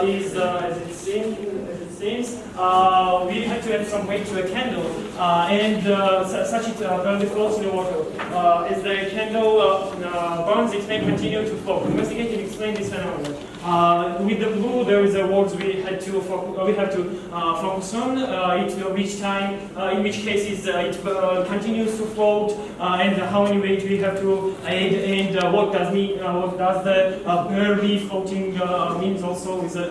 Is as it seems, we have to add some weight to a candle, and such it burns floats in the water. As the candle burns, it may continue to float. Investigate and explain this phenomenon. With the blue, there is a words we have to focus on. In which cases it continues to float, and how many weight we have to add, and what does the barely floating means also is a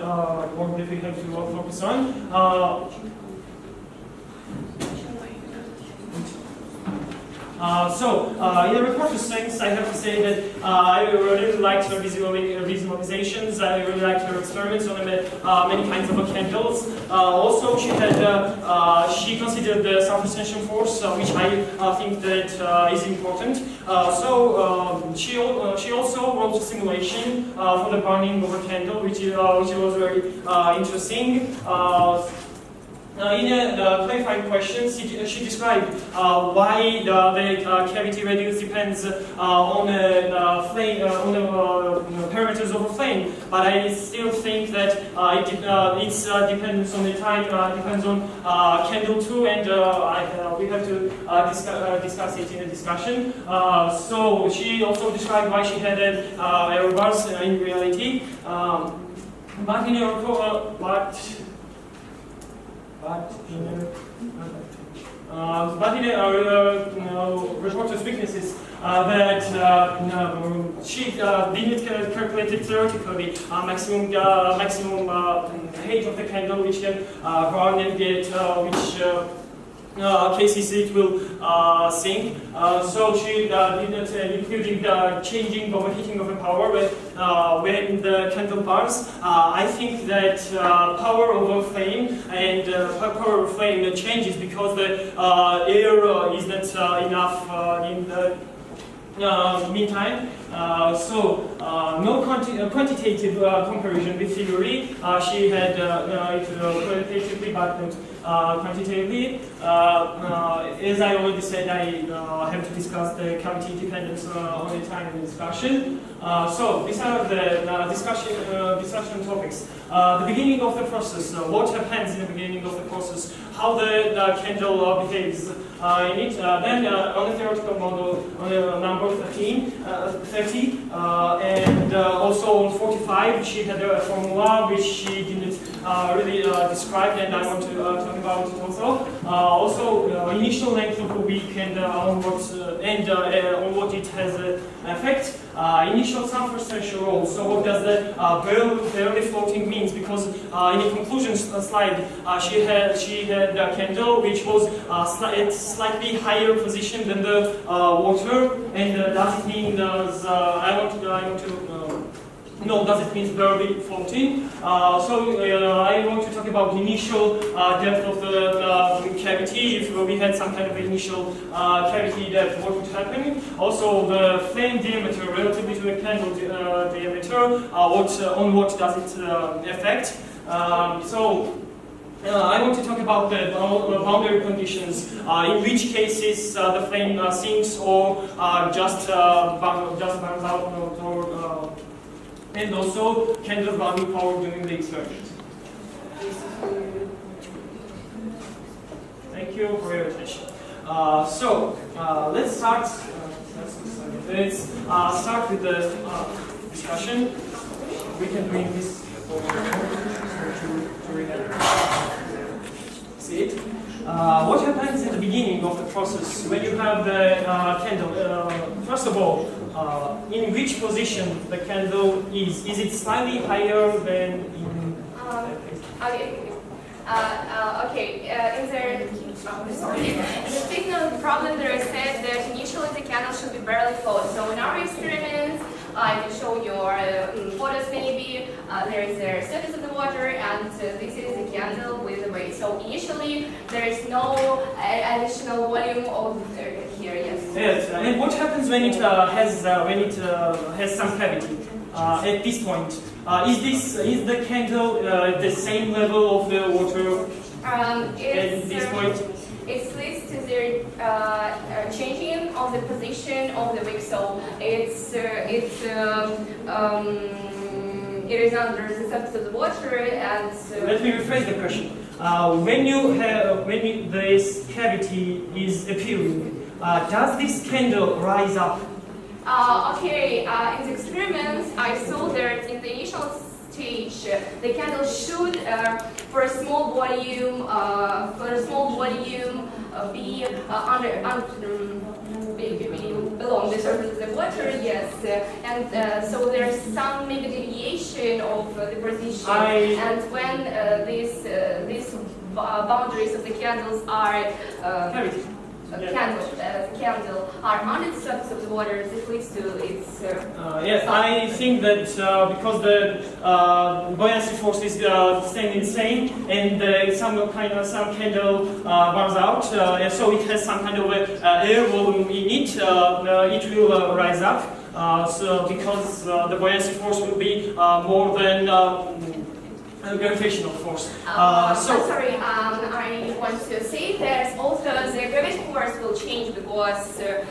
word that we have to focus on. In the report to strengths, I have to say that I really liked her visualizations. I really liked her experiments on many kinds of candles. Also, she considered the surface tension force, which I think that is important. She also wrote a simulation for the burning of a candle, which was very interesting. In the clarifying questions, she described why the cavity radius depends on the flame, on the parameters of a flame. But I still think that its dependence on the time depends on candle 2, and we have to discuss it in the discussion. So she also described why she had a reverse in reality. But in a report, reporter's weaknesses that she didn't calculate it theoretically maximum height of the candle which can burn and get cases it will sink. So she did not including the changing or heating of the power when the candle burns. I think that power over flame and power over flame changes because the air is not enough in the meantime. No quantitative comparison with theory. She had it qualitatively but not quantitatively. As I already said, I have to discuss the cavity dependence on the time in the discussion. So these are the discussion topics. The beginning of the process. What happens in the beginning of the process? How the candle behaves in it. Then on the theoretical model on the number 30, and also on 45, she had a formula which she didn't really describe, and I want to talk about it also. Also, initial length of a week and on what it has an effect. Initial surface tension role. So what does the barely floating means? Because in the conclusion slide, she had a candle which was at slightly higher position than the water, and does it mean does it mean barely floating? I want to talk about initial depth of the cavity. If we had some kind of initial cavity depth, what would happen? Also, the flame diameter relatively to the candle diameter. On what does it affect? I want to talk about the boundary conditions, in which cases the flame sinks or just burns out, and also candle burning power during the experiment. Thank you for your attention. Let's start. Let's start with the discussion. We can bring this to see it. What happens in the beginning of the process when you have the candle? First of all, in which position the candle is? Is it slightly higher than in? In the technical problem, there is said that initially the candle should be barely float. So in our experiments, I will show your photos maybe. There is the surface of the water, and this is the candle with the weight. So initially, there is no additional volume of here. Yes. Yes. And what happens when it has some cavity? At this point, is the candle the same level of the water at this point? It leads to the changing of the position of the wick. So it is under the surface of the water, and Let me rephrase the question. When this cavity is appearing, does this candle rise up? okay, in the experiments, I saw that in the initial stage, the candle should, for a small volume, be along the surface of the water, yes, and so there's some maybe deviation of the position, and when these boundaries of the candles are Cavity. candle are under the surface of the water, this leads to its. Yes, I think that because the buoyancy force is staying insane, and some candle burns out, and so it has some kind of air volume in it. It will rise up. So because the buoyancy force will be more than gravitational force. I'm sorry, I want to say that also the gravity force will change because the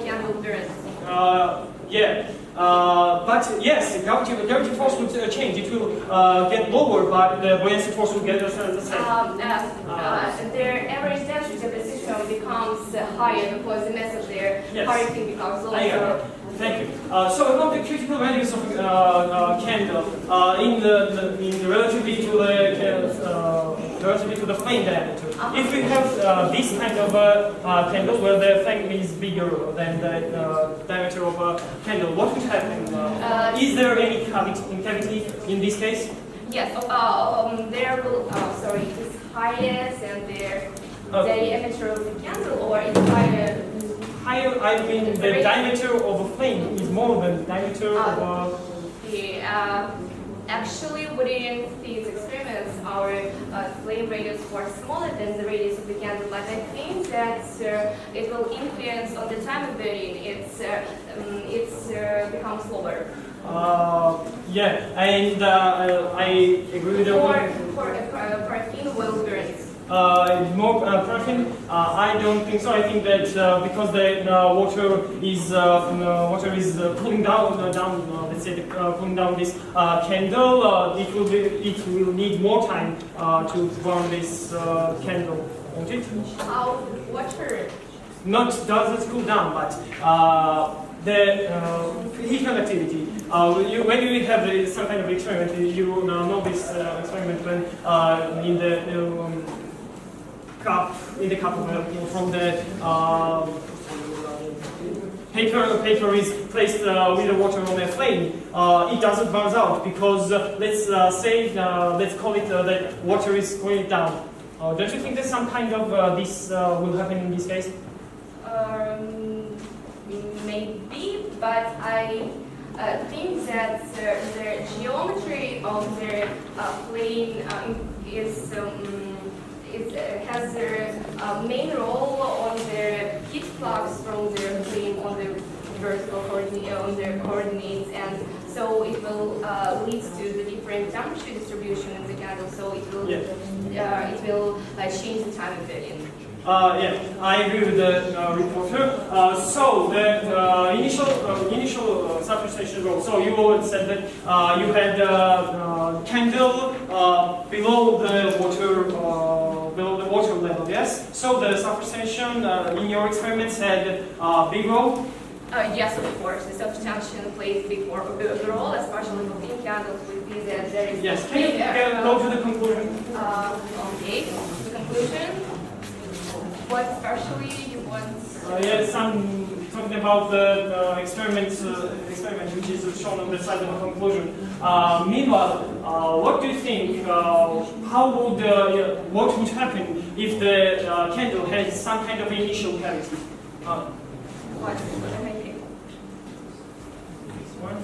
candle burns. Yeah, but yes, the gravity force will change. It will get lower, but the buoyancy force will get the same. Their average density of the system becomes higher because the mass of their particle becomes lower. Thank you. So about the critical values of candle in the relatively to the flame diameter. If we have this kind of candle where the flame is bigger than the diameter of a candle, what would happen? Is there any cavity in this case? Yes. There will. Sorry, it is highest and their diameter of the candle, or it's higher. Higher, I mean the diameter of a flame is more than the diameter of a... Actually, within these experiments, our flame radius was smaller than the radius of the candle, but I think that it will influence on the time of burning. It becomes lower. Yeah, and I agree with For paraffin will burn. More paraffin? I don't think so. I think that because the water is cooling down, let's say cooling down this candle, it will need more time to burn this candle, won't it? How water? Not does it cool down, but the heat conductivity. When you have some kind of experiment, you know this experiment when in the cup from the paper is placed with the water on a flame, it doesn't burn out because let's call it that water is cooling down. Don't you think that some kind of this will happen in this case? Maybe, but I think that the geometry of the flame has their main role on the heat flux from the flame on the vertical coordinates, and so it will lead to the different temperature distribution in the candle. So it will change the time of burning. Yeah, I agree with the reporter. So the initial substation role. So you said that you had candle below the water level. Yes. So the substation in your experiments had big role. Yes, of course. The substantion plays a big role, especially for thin candles. We see that there is. Yes. Can you go to the conclusion? Okay. The conclusion. What especially you want? Yes, I'm talking about the experiment which is shown on the side of the conclusion. Meanwhile, what do you think? What would happen if the candle had some kind of initial cavity? What? What am I thinking? This one.